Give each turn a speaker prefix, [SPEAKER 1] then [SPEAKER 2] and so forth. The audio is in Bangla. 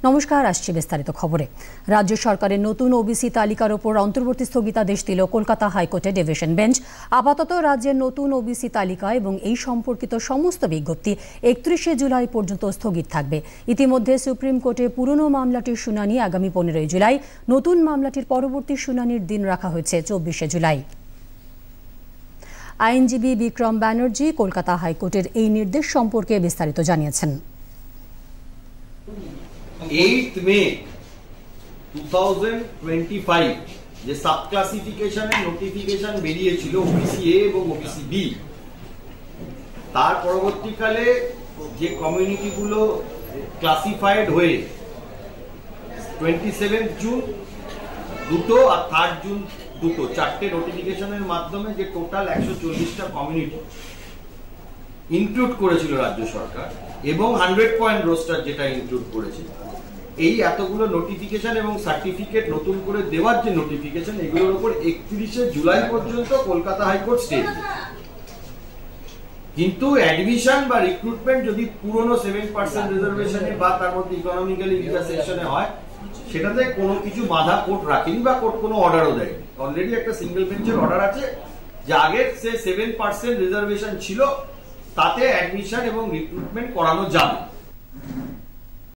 [SPEAKER 1] নমস্কার, আসছে বিস্তারিত খবরে। রাজ্য সরকারের নতুন ওবিসি তালিকার ওপর অন্তর্বর্তী স্থগিতাদেশ দিল কলকাতা হাইকোর্টের ডিভিশন বেঞ্চ। আপাতত রাজ্যের নতুন ওবিসি তালিকা এবং এই সম্পর্কিত সমস্ত বিজ্ঞপ্তি 31শে জুলাই পর্যন্ত স্থগিত থাকবে। ইতিমধ্যে সুপ্রিম কোর্টে পুরনো মামলাটির শুনানি আগামী 15ই জুলাই, নতুন মামলাটির পরবর্তী শুনানির দিন রাখা হয়েছে 24শে জুলাই। আইনজীবী বিক্রম ব্যানার্জি কলকাতা হাইকোর্টের এই নির্দেশ সম্পর্কে বিস্তারিত জানিয়েছেন।
[SPEAKER 2] 8 মে 2025 যে সাব ক্লাসিফিকেশনের নোটিফিকেশন বেরিয়েছিল ওবিসি এ এবং ওবিসি বি, তার পরবর্তীকালে যে কমিউনিটিগুলো ক্লাসিফাইড হয়ে 27 জুন দুটো আর 3 জুন দুটো, চারটে নোটিফিকেশনের মাধ্যমে যে টোটাল 140টা কমিউনিটি ইনক্লুড করেছিল রাজ্য সরকার এবং 100 পয়েন্ট রোস্টার যেটা ইনক্লুড করেছিল, এই এতগুলো নোটিফিকেশন এবং সার্টিফিকেট নতুন করে দেওয়ার যে নোটিফিকেশন, এগুলোর উপর 31শে জুলাই পর্যন্ত কলকাতা হাইকোর্ট স্টে। কিন্তু অ্যাডমিশন বা রিক্রুটমেন্ট যদি পুরনো 7% রিজার্ভেশনে বা তার মধ্যে ইকোনমিক্যালি উইকার সেকশনে হয়, সেটাতে কোনো কিছু বাধা কোর্ট রাখেনি বা কোর্ট কোনো অর্ডারও দেয়নি। অলরেডি একটা সিঙ্গেল বেঞ্চের অর্ডার আছে যে আগের সে 7% রিজার্ভেশন ছিল তাতে অ্যাডমিশন এবং রিক্রুটমেন্ট করানো যাবে।